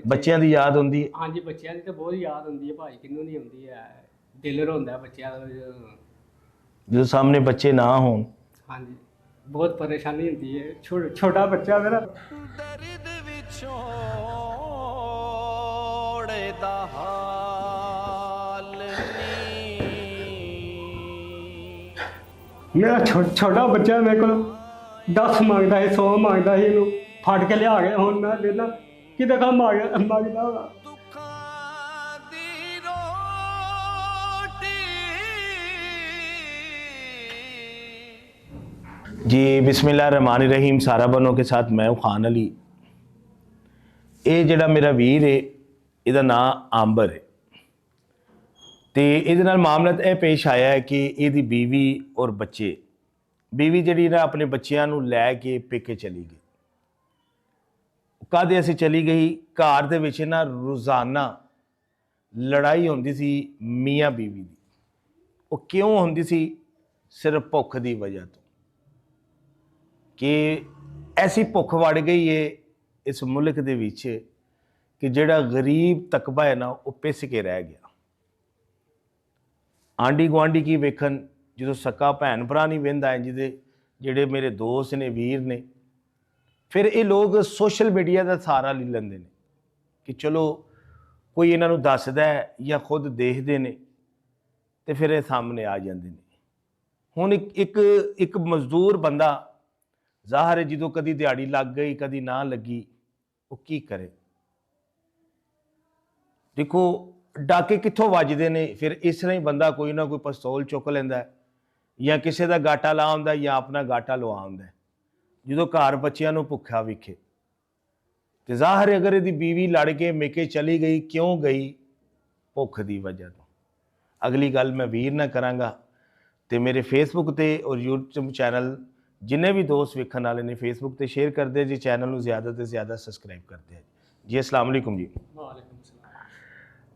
ਬੱਚਿਆਂ ਦੀ ਯਾਦ ਹੁੰਦੀ ਹੈ? ਹਾਂਜੀ ਬੱਚਿਆਂ ਦੀ ਤਾਂ ਬਹੁਤ ਯਾਦ ਹੁੰਦੀ ਹੈ ਭਾਈ, ਕਿਹਨੂੰ ਨਹੀਂ ਹੁੰਦੀ ਹੈ। ਦਿਲ ਰੋਂਦਾ ਬੱਚਿਆਂ ਦਾ ਜਦੋਂ ਸਾਹਮਣੇ ਬੱਚੇ ਨਾ ਹੋਣ। ਹਾਂਜੀ ਬਹੁਤ ਪਰੇਸ਼ਾਨੀ ਹੁੰਦੀ ਹੈ। ਛੋਟਾ ਬੱਚਾ ਮੇਰਾ ਦਰਦ ਵਿਛੋੜੇ ਦਾ ਹਾਲ ਨੀ। ਮੇਰਾ ਛੋਟਾ ਬੱਚਾ ਮੇਰੇ ਕੋਲ 10 ਮੰਗਦਾ ਸੀ, 100 ਮੰਗਦਾ ਸੀ, ਇਹਨੂੰ ਫੜ ਕੇ ਲਿਆ ਗਿਆ। ਹੁਣ ਮੈਂ ਦੇਖਦਾ ਕਿਤੇ ਕੰਮ ਆ ਗਿਆ ਮੰਗਦਾ ਹੋਗਾ। ਦੁੱਖਾਂ ਦੀ ਰੋਟੀ जी बिस्मिल्लाहिर्रहमानिर्रहीम। सारा बनो के साथ मैं हूँ खान अली। ये जड़ा मेरा वीर है, ਇਹਦਾ ਨਾਂ आंबर है। तो ਇਹਦੇ ਨਾਲ ਮਾਮਲਾ ਇਹ पेश आया है कि ਇਹਦੀ बीवी और बच्चे, बीवी ਜਿਹੜੀ ਨਾ ਆਪਣੇ ਬੱਚਿਆਂ ਨੂੰ ਲੈ ਕੇ ਪੇਕੇ ਚਲੀ ਗਈ। ਕਦੇ ਅਸੀਂ ਚਲੀ ਗਈ, ਘਰ ਦੇ ਵਿੱਚ ਨਾ ਰੋਜ਼ਾਨਾ ਲੜਾਈ ਹੁੰਦੀ ਸੀ ਮੀਆਂ बीवी ਦੀ। ਉਹ ਕਿਉਂ ਹੁੰਦੀ ਸੀ? ਸਿਰਫ ਭੁੱਖ ਦੀ ਵਜ੍ਹਾ ਤੋਂ कि ऐसी भुख वड़ गई है इस मुल्क दे विच कि जिहड़ा गरीब तकबा है ना वो पिस के रह गया। आंडी गुआंढी की वेखन जो सक्का भैन भरा नहीं वेंदा है, जिहड़े मेरे दोस्त ने, वीर ने, फिर ये लोग सोशल मीडिया का सहारा ले लेंदे ने कि चलो कोई इन्हां नूं दसदा है या खुद देखते हैं तो फिर ये सामने आ जाते हैं। हुण एक मजदूर बंदा ਜ਼ਾਹਰ ਹੈ ਜਦੋਂ ਕਦੀ ਦਿਹਾੜੀ ਲੱਗ ਗਈ ਕਦੀ ਨਾ ਲੱਗੀ ਉਹ ਕੀ ਕਰੇ। ਦੇਖੋ ਡਾਕੇ ਕਿੱਥੋਂ ਵੱਜਦੇ ਨੇ, ਫਿਰ ਇਸ ਤਰ੍ਹਾਂ ਹੀ ਬੰਦਾ ਕੋਈ ਨਾ ਕੋਈ ਪਿਸਤੌਲ ਚੁੱਕ ਲੈਂਦਾ ਜਾਂ ਕਿਸੇ ਦਾ ਗਾਟਾ ਲਾ ਆਉਂਦਾ ਜਾਂ ਆਪਣਾ ਗਾਟਾ ਲਵਾ ਆਉਂਦਾ ਜਦੋਂ ਘਰ ਬੱਚਿਆਂ ਨੂੰ ਭੁੱਖਾ ਵਿਖੇ। ਤੇ ਜ਼ਾਹਰ ਹੈ ਅਗਰ ਇਹਦੀ ਬੀਵੀ ਲੜ ਕੇ ਮੇਕੇ ਚਲੀ ਗਈ, ਕਿਉਂ ਗਈ? ਭੁੱਖ ਦੀ ਵਜ੍ਹਾ ਤੋਂ। ਅਗਲੀ ਗੱਲ ਮੈਂ ਵੀਰ ਨਾ ਕਰਾਂਗਾ ਤੇ ਮੇਰੇ ਫੇਸਬੁੱਕ ਤੇ ਔਰ YouTube ਚੈਨਲ जिन्हें भी दोस्त वेखण वाले ने फेसबुक पे शेयर करते जी, चैनल में ज़्यादा से ज़्यादा सबसक्राइब करते हैं जी। अस्सलाम वालेकुम जी।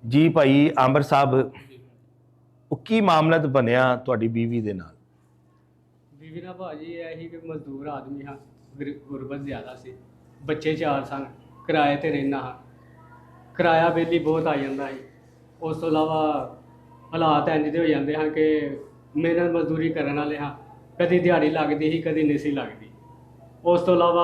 जी भाई आंबर साहब, की मामला बनया तुहाडी बीवी दे नाल? बीवी ना भाजी यही कि मजदूर आदमी हाँ, गुरबत ज़्यादा सी, बच्चे 4 सन, किराए ते रहना हाँ, किराया बिल ही बहुत आ जाता है। उस तो इलावा हालात इंज दे हो जाते हैं कि मेहनत मजदूरी करने वाले हाँ, कदी दिहाड़ी लगती ही कदी नहीं सी लगती। उस तो इलावा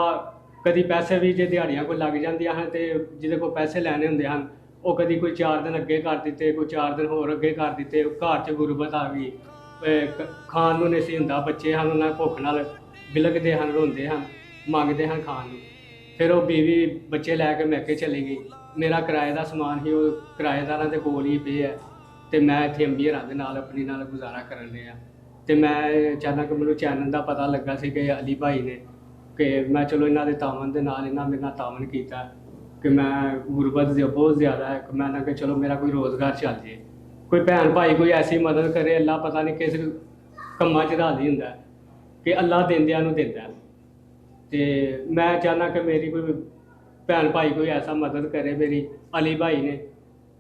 कदी पैसे भी जो दिहाड़ियाँ कोई लग जांदियां हैं तो जिहदे कोल पैसे लैने हुंदे हैं वो कदी कोई 4 दिन अगे कर दिते, कोई 4 दिन होर अगे कर दिते। घर च गुरबत आ गई, खाण नूं नहीं सी हुंदा, बच्चे हैं उन्हें भुख नाल बिलकदे हैं, रोंदे हैं, मंगदे हैं खाण नूं। फिर वो बीवी बच्चे लैके मैके चली गई। मेरा किराए का समान ही वो किराएदारां दे कोल ही पे है तो मैं इत्थे अंबीहरां दे नाल अपनी नाल गुजारा करन दिया। तो मैं अचानक मैनूं चैनल का पता लगा सी कि अली भाई ने कि मैं चलो इन्हां दे तावन दे नाल इन्हां मेरे नाल तावन कीता कि मैं गुरबत बहुत ज़्यादा है, मैं ना कि चलो मेरा कोई रोज़गार चल जाए, कोई भैन भाई कोई ऐसी मदद करे। अल्लाह पता नहीं किस कम्मां च राज़ी हुंदा कि अल्लाह देंदियां नूं दिंदा है। तो मैं चाहना कि मेरी कोई भैन भाई कोई ऐसा मदद करे। मेरी अली भाई ने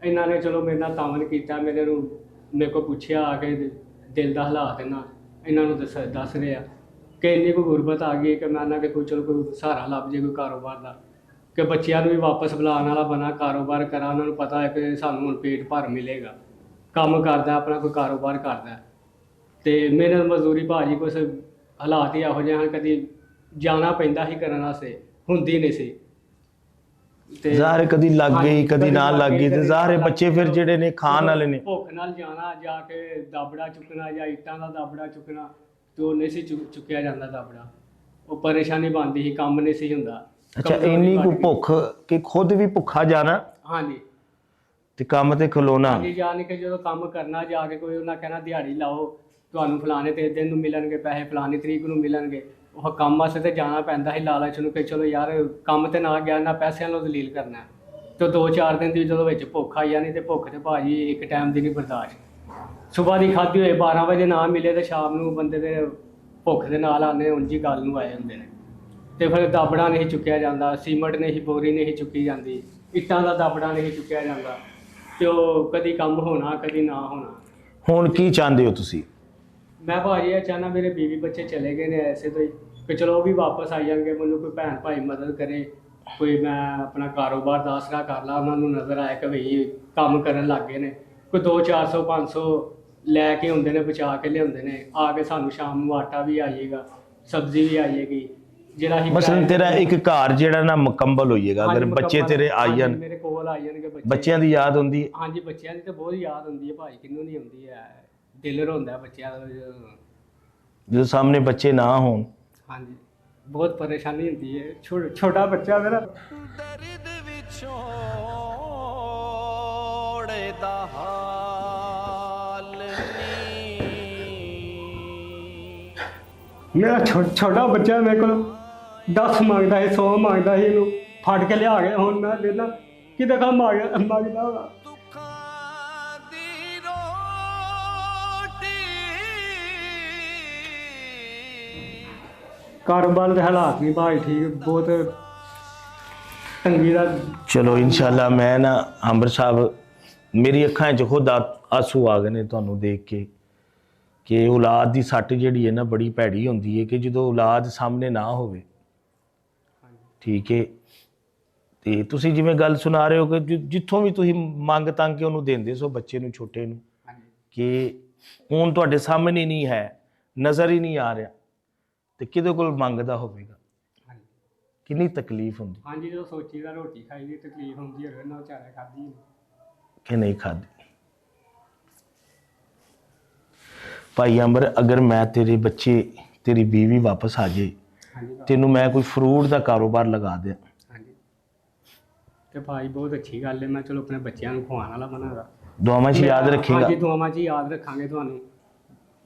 इन्हां ने चलो मेरे नाल तावन कीता, मेरे को पूछया आके दिल का हालात इन्हों दस रहे हैं कि इन्नी कोई गुरबत आ गई कि मैं ना कि कोई चलो कोई सहारा लभ जाए कोई कारोबार का, कि बच्चों भी वापस बुलाने वाला बना, कारोबार करा। उन्होंने पता है कि सानू हुण पेट भर मिलेगा, काम करता अपना कोई कारोबार करता। तो मेहनत मजदूरी भाजी कुछ हालात ही इहो जिहे हैं, कभी जाना पैंदा ही करने वास्ते, हुंदी नहीं सी। ਜ਼ਾਹਰ कदी लग गई कदी ना लग गई तो ਜ਼ਾਹਰ बच्चे फिर ਜਿਹੜੇ ਨੇ ਖਾਣ ਵਾਲੇ ਨੇ ਭੁੱਖ ਨਾਲ ਜਾਣਾ, ਜਾ ਕੇ ਦਾਬੜਾ ਚੁੱਕਣਾ ਜਾਂ ਇੱਟਾਂ ਦਾ ਦਾਬੜਾ ਚੁੱਕਣਾ, ਤੇ ਉਹ ਨਹੀਂ ਸੀ ਚੁੱਕਿਆ ਜਾਂਦਾ ਦਾਬੜਾ। ਉਹ ਪਰੇਸ਼ਾਨੀ ਬਣਦੀ ਸੀ, ਕੰਮ ਨਹੀਂ ਸੀ ਹੁੰਦਾ। ਅੱਛਾ ਇੰਨੀ ਕੋ ਭੁੱਖ ਕਿ ਖੁਦ ਵੀ ਭੁੱਖਾ ਜਾਣਾ ਹਾਂਜੀ ਤੇ ਕੰਮ ਤੇ ਖਲੋਣਾ। ਹਾਂਜੀ ਜਾਣ ਕੇ ਜਦੋਂ ਕੰਮ ਕਰਨਾ ਜਾ ਕੇ ਕੋਈ ਉਹਨਾਂ ਕਹਿਣਾ ਦਿਹਾੜੀ ਲਾਓ, ਤੁਹਾਨੂੰ ਫਲਾਣੇ ਤੇ ਦਿਨ ਨੂੰ ਮਿਲਣਗੇ ਪੈਸੇ, ਫਲਾਣੀ ਤਰੀਕ ਨੂੰ ਮਿਲਣਗੇ। ਉਹ ਕੰਮ ਵਾਸਤੇ ਤੇ ਜਾਣਾ ਪੈਂਦਾ ਸੀ ਲਾਲਚ ਨੂੰ ਕਿ ਚਲੋ ਯਾਰ ਕੰਮ ਤੇ ਨਾ ਗਿਆ ਨਾ ਪੈਸਿਆਂ ਨੂੰ ਦਲੀਲ ਕਰਨਾ। ਤੇ 2-4 ਦਿਨ ਦੀ ਜਦੋਂ ਵਿੱਚ ਭੁੱਖ ਆਈ ਜਾਣੀ, ਤੇ ਭੁੱਖ ਤੇ ਭਾਜੀ ਇੱਕ ਟਾਈਮ ਦੀ ਨਹੀਂ ਬਰਦਾਸ਼ਤ। ਸੁਬਾਹ ਦੀ ਖਾਧੀ ਹੋਏ 12 ਵਜੇ ਨਾ ਮਿਲੇ ਤੇ ਸ਼ਾਮ ਨੂੰ ਬੰਦੇ ਦੇ ਭੁੱਖ ਦੇ ਨਾਲ ਆਨੇ ਉਂਝੀ ਗੱਲ ਨੂੰ ਆਏ ਹੁੰਦੇ ਨੇ। ਤੇ ਫਿਰ ਦਾਬੜਾ ਨਹੀਂ ਚੁੱਕਿਆ ਜਾਂਦਾ, ਸੀਮਟ ਨਹੀਂ ਬੋਰੀ ਨਹੀਂ ਚੁੱਕੀ ਜਾਂਦੀ, ਇੱਟਾਂ ਦਾ ਦਾਬੜਾ ਨਹੀਂ ਚੁੱਕਿਆ ਜਾਂਦਾ। ਤੇ ਉਹ ਕਦੀ ਕੰਮ ਹੋਣਾ ਕਦੀ ਨਾ ਹੋਣਾ। ਹੁਣ ਕੀ ਚਾਹੁੰਦੇ ਹੋ ਤੁਸੀਂ? मैं भाजी ये चाहना मेरे बीवी बच्चे चले गए ने ऐसे तो ही कि चलो वो भी वापस आ जाएंगे, मैनू कोई भैन भाई मदद करे, ਕੋਈ ਮੈਂ ਆਪਣਾ ਕਾਰੋਬਾਰ ਦਾ ਆਸਰਾ ਕਰ ਲਾ, ਉਹਨਾਂ ਨੂੰ ਨਜ਼ਰ ਆਇਆ ਕਿ ਭਈ ਕੰਮ ਕਰਨ ਲੱਗ ਗਏ ਨੇ, ਕੋਈ 200-400 500 ਲੈ ਕੇ ਆਉਂਦੇ ਨੇ, ਬਚਾ ਕੇ ਲਿਆਉਂਦੇ ਨੇ, ਆ ਕੇ ਸਾਨੂੰ ਸ਼ਾਮ ਨੂੰ ਆਟਾ ਵੀ ਆਈਏਗਾ, ਸਬਜ਼ੀ ਵੀ ਆਈਏਗੀ, ਜਿਹੜਾ ਹੀ ਮਸਲਨ ਤੇਰਾ ਇੱਕ ਘਰ ਜਿਹੜਾ ਨਾ ਮੁਕੰਮਲ ਹੋਈਏਗਾ ਅਗਰ ਬੱਚੇ ਤੇਰੇ ਆ ਜਾਣ, ਮੇਰੇ ਕੋਲ ਆ ਜਾਣਗੇ ਬੱਚਿਆਂ ਦੀ ਯਾਦ ਹੁੰਦੀ ਹੈ। ਹਾਂਜੀ ਬੱਚਿਆਂ ਦੀ ਤਾਂ ਬਹੁਤ ਯਾਦ ਹੁੰਦੀ ਹੈ ਭਾਈ, ਕਿਹਨੂੰ ਨਹੀਂ ਹੁੰਦੀ ਹੈ, ਦਿਲ ਰੋਂਦਾ ਬੱਚਿਆਂ ਦਾ ਜਦੋਂ ਸਾਹਮਣੇ ਬੱਚੇ ਨਾ ਹੋਣ। ਹਾਂਜੀ ਬਹੁਤ ਪਰੇਸ਼ਾਨੀ ਹੁੰਦੀ ਹੈ। ਛੋਟਾ ਬੱਚਾ ਮੇਰਾ ਦਰਦ ਵਿਛੋੜੇ ਦਾ ਹਾਲ ਨੀ ਮੇਰਾ ਛੋਟਾ ਬੱਚਾ ਮੇਰੇ ਕੋਲ 10 ਮੰਗਦਾ ਸੀ, 100 ਮੰਗਦਾ ਸੀ, ਇਹਨੂੰ ਫੜ ਕੇ ਲਿਆ ਗਿਆ। ਹੁਣ ਮੈਂ ਦੇਖਦਾ ਕਿਤੇ ਕੰਮ ਆ ਗਿਆ ਮੰਗਦਾ ਹੋਗਾ। ਦੁੱਖਾਂ ਦੀ ਰੋਟੀ ਕਾਰੋਬਾਰ ਦੇ ਹਾਲਾਤ ਨਹੀਂ ਭਾਈ ਠੀਕ, ਬਹੁਤ ਤੰਗੀ ਦਾ। ਚਲੋ ਇਨਸ਼ਾਅੱਲਾ ਮੈਂ ਨਾ ਅੰਬਰ ਸਾਹਿਬ ਮੇਰੀ ਅੱਖਾਂ 'ਚ ਖੁਦ ਆਂਸੂ ਆ ਗਏ ਨੇ ਤੁਹਾਨੂੰ ਦੇਖ ਕੇ ਕਿ ਔਲਾਦ ਦੀ ਸੱਟ ਜਿਹੜੀ ਹੈ ਨਾ ਬੜੀ ਭੈੜੀ ਹੁੰਦੀ ਹੈ ਕਿ ਜਦੋਂ ਔਲਾਦ ਸਾਹਮਣੇ ਨਾ ਹੋਵੇ। ਠੀਕ ਹੈ, ਤੇ ਤੁਸੀਂ ਜਿਵੇਂ ਗੱਲ ਸੁਣਾ ਰਹੇ ਹੋ ਕਿ ਜਿੱਥੋਂ ਵੀ ਤੁਸੀਂ ਮੰਗ ਤੰਗ ਕੇ ਉਹਨੂੰ ਦਿੰਦੇ ਸੋ ਬੱਚੇ ਨੂੰ, ਛੋਟੇ ਨੂੰ, ਕਿ ਹੁਣ ਤੁਹਾਡੇ ਸਾਹਮਣੇ ਨਹੀਂ ਹੈ, ਨਜ਼ਰ ਹੀ ਨਹੀਂ ਆ ਰਿਹਾ, ਤੇ ਕਿਹਦੇ ਕੋਲ ਮੰਗਦਾ ਹੋਵੇਗਾ, ਕਿੰਨੀ ਤਕਲੀਫ ਹੁੰਦੀ। ਹਾਂਜੀ ਜਦੋਂ ਸੋਚੀਦਾ ਰੋਟੀ ਖਾਈ ਦੀ ਤਕਲੀਫ ਹੁੰਦੀ ਹੈ, ਨਾ ਵਿਚਾਰਾ ਖਾਧੀ ਕਿ ਨਹੀਂ ਖਾਧੀ। ਭਾਈ ਅੰਬਰ ਅਗਰ ਮੈਂ ਤੇਰੇ ਬੱਚੇ, ਤੇਰੀ ਬੀਵੀ ਵਾਪਸ ਆ ਜਾਏ, ਤੈਨੂੰ ਮੈਂ ਕੋਈ ਫਰੂਟ ਦਾ ਕਾਰੋਬਾਰ ਲਗਾ ਦਿਆਂ। ਹਾਂਜੀ ਤੇ ਭਾਈ ਬਹੁਤ ਅੱਛੀ ਗੱਲ ਹੈ। ਮੈਂ ਚਲੋ ਆਪਣੇ ਬੱਚਿਆਂ ਨੂੰ ਖਵਾਉਣ ਵਾਲਾ ਬਣਾਗਾ। ਦੁਆਵਾਂ 'ਚ ਯਾਦ ਰੱਖੇਗਾ। ਹਾਂਜੀ ਦੁਆਵਾਂ 'ਚ ਯਾਦ ਰੱਖਾਂਗੇ ਤੁਹਾਨੂੰ,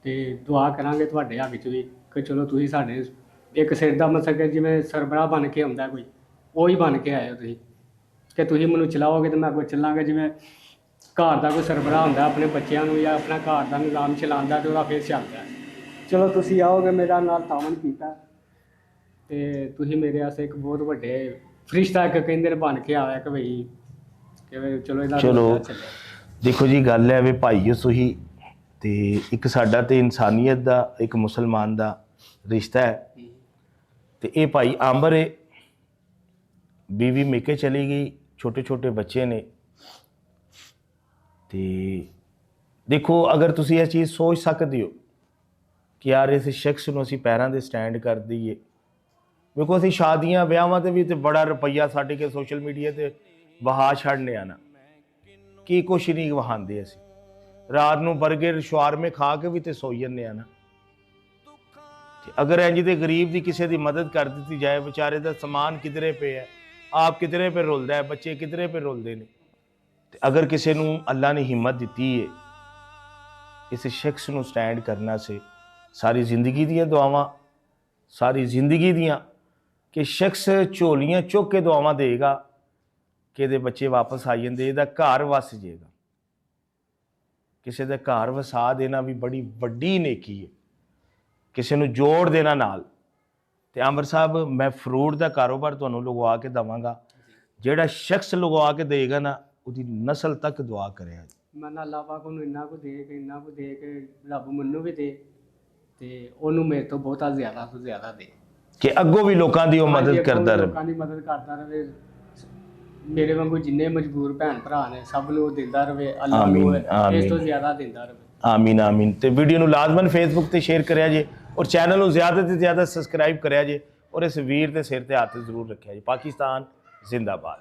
ਤੇ ਦੁਆ ਕਰਾਂਗੇ ਤੁਹਾਡੇ ਹੱਥ 'ਚ ਵੀ ਕਿ ਚਲੋ ਤੁਸੀਂ ਸਾਡੇ ਇੱਕ ਸਿਰ ਦਾ ਮਸਕ ਜਿਵੇਂ ਸਰਬਰਾਹ ਬਣ ਕੇ ਆਉਂਦਾ ਕੋਈ, ਉਹੀ ਬਣ ਕੇ ਆਏ ਹੋ ਤੁਸੀਂ, ਕਿ ਤੁਸੀਂ ਮੈਨੂੰ ਚਲਾਓਗੇ ਤੇ ਮੈਂ ਅੱਗੋਂ ਚੱਲਾਂਗਾ। ਜਿਵੇਂ ਘਰ ਦਾ ਕੋਈ ਸਰਬਰਾਹ ਹੁੰਦਾ ਆਪਣੇ ਬੱਚਿਆਂ ਨੂੰ ਜਾਂ ਆਪਣਾ ਘਰ ਦਾ ਨਿਜ਼ਾਮ ਚਲਾਉਂਦਾ ਤੇ ਉਹਦਾ ਫਿਰ ਚੱਲਦਾ। ਚਲੋ ਤੁਸੀਂ ਆਓਗੇ, ਮੇਰਾ ਨਾਲ ਤਾਮਨ ਕੀਤਾ, ਤੇ ਤੁਸੀਂ ਮੇਰੇ ਵਾਸਤੇ ਇੱਕ ਬਹੁਤ ਵੱਡੇ ਫਰਿਸ਼ਤਾ ਇੱਕ ਕਹਿੰਦੇ ਨੇ ਬਣ ਕੇ ਆਇਆ ਕਿ ਭਈ ਕਿ ਚਲੋ ਇਹਦਾ ਚਲੋ ਦੇਖੋ ਜੀ ਗੱਲ ਹੈ ਵੇ ਭਾਈਓ ਤੁਸੀਂ, ਤੇ ਇੱਕ ਸਾਡਾ ਤੇ ਇਨਸਾਨੀਅਤ ਦਾ, ਇੱਕ ਮੁਸਲਮਾਨ ਦਾ ਰਿਸ਼ਤਾ ਹੈ। ਤੇ ਇਹ ਭਾਈ ਅੰਬਰ ਹੈ, ਬੀਵੀ ਮੇਕੇ ਚਲੀ ਗਈ, ਛੋਟੇ ਛੋਟੇ ਬੱਚੇ ਨੇ। ਤੇ ਦੇਖੋ ਅਗਰ ਤੁਸੀਂ ਇਹ ਚੀਜ਼ ਸੋਚ ਸਕਦੇ ਹੋ ਕਿ ਯਾਰ ਇਸ ਸ਼ਖਸ ਨੂੰ ਅਸੀਂ ਪੈਰਾਂ ਦੇ ਸਟੈਂਡ ਕਰ ਦਈਏ, ਵੇਖੋ ਅਸੀਂ ਸ਼ਾਦੀਆਂ ਵਿਆਹਾਂ ਤੇ ਵੀ ਤੇ ਬੜਾ ਰੁਪਈਆ ਛੱਡ ਕੇ ਸੋਸ਼ਲ ਮੀਡੀਆ ਤੇ ਵਹਾ ਛੱਡਨੇ ਆ ਨਾ, ਕੀ ਕੁਛ ਨਹੀਂ ਵਹਾਉਂਦੇ ਅਸੀਂ। ਰਾਤ ਨੂੰ ਬਰਗਰ ਸ਼ਵਾਰਮੇ ਖਾ ਕੇ ਵੀ ਤੇ ਸੋਈ ਜੰਨੇ ਆ ਨਾ। ਤੇ ਅਗਰ ਇੰਜ ਦੇ ਗਰੀਬ ਦੀ ਕਿਸੇ ਦੀ ਮਦਦ ਕਰ ਦਿੱਤੀ ਜਾਏ, ਵਿਚਾਰੇ ਦਾ ਸਮਾਨ ਕਿਧਰੇ ਪਏ ਹੈ, ਆਪ ਕਿਧਰੇ पे ਰੁਲਦਾ ਹੈ, ਬੱਚੇ ਕਿਧਰੇ पे ਰੁਲਦੇ ਨੇ। ਤੇ ਅਗਰ ਕਿਸੇ ਨੂੰ ਅੱਲਾ ਨੇ ਹਿੰਮਤ ਦਿੱਤੀ ਹੈ ਇਸ ਸ਼ਖਸ ਨੂੰ ਸਟੈਂਡ ਕਰਨਾ ਸੇ, ਸਾਰੀ ਜ਼ਿੰਦਗੀ ਦੀਆਂ ਦੁਆਵਾਂ, ਸਾਰੀ ਜ਼ਿੰਦਗੀ ਦੀਆਂ, ਕਿ ਸ਼ਖਸ ਝੋਲੀਆਂ ਚੁੱਕ ਕੇ ਦੁਆਵਾਂ ਦੇਗਾ ਕਿ ਇਹਦੇ ਬੱਚੇ ਵਾਪਸ ਆ ਜਾਂਦੇ, ਇਹਦਾ ਘਰ ਵਸ ਜਾਏਗਾ। ਕਿਸੇ ਦਾ ਘਰ ਵਸਾ ਦੇਣਾ ਵੀ ਬੜੀ ਵੱਡੀ ਨੇਕੀ ਹੈ, ਕਿਸੇ ਨੂੰ ਜੋੜ ਦੇਣਾ ਨਾਲ। ਤੇ ਅੰਬਰ ਸਾਹਿਬ ਮੈਂ ਫਰੂਟ ਦਾ ਕਾਰੋਬਾਰ ਤੁਹਾਨੂੰ ਲਗਵਾ ਕੇ ਦੇਵਾਂਗਾ, ਜਿਹੜਾ ਸ਼ਖਸ ਲਗਵਾ ਕੇ ਦੇਗਾ ਨਾ ਉਹਦੀ ਨਸਲ ਤੱਕ ਦੁਆ ਕਰਿਆ। ਮੈਂ ਅੱਲਾਹ ਪਾਕ ਨੂੰ ਇੰਨਾ ਕੁ ਦੇ ਕੇ ਰੱਬ ਮੈਨੂੰ ਵੀ ਦੇ, ਤੇ ਉਹਨੂੰ ਮੇਰੇ ਤੋਂ ਬਹੁਤਾ ਜ਼ਿਆਦਾ ਤੋਂ ਜ਼ਿਆਦਾ ਦੇ, ਕਿ ਅੱਗੋਂ ਵੀ ਲੋਕਾਂ ਦੀ ਉਹ ਮਦਦ ਕਰਦਾ ਰਹੇ, ਲੋਕਾਂ ਦੀ ਮਦਦ ਕਰਦਾ ਰਹੇ। ਮੇਰੇ ਵਾਂਗੂ ਜਿੰਨੇ ਮਜਬੂਰ ਭੈਣ ਭਰਾ ਨੇ ਸਭ ਨੂੰ ਉਹ ਦਿੰਦਾ ਰਹੇ, ਅੱਲਾਹ ਨੂੰ ਇਸ ਤੋਂ ਜ਼ਿਆਦਾ ਦਿੰਦਾ ਰਹੇ। ਆਮੀਨ ਆਮੀਨ। ਤੇ ਵੀਡੀਓ ਨੂੰ ਲਾਜ਼ਮਨ ਫੇਸਬੁੱਕ ਤੇ ਸ਼ੇਅਰ ਕਰਿਆ ਜੇ, ਔਰ ਚੈਨਲ ਨੂੰ ਜ਼ਿਆਦਾ ਤੋਂ ਜ਼ਿਆਦਾ ਸਬਸਕ੍ਰਾਈਬ ਕਰਿਆ ਜੇ, ਔਰ ਇਸ ਵੀਰ ਦੇ ਸਿਰ ਤੇ ਹੱਥ ਜ਼ਰੂਰ ਰੱਖਿਆ ਜੀ। ਪਾਕਿਸਤਾਨ ਜ਼ਿੰਦਾਬਾਦ।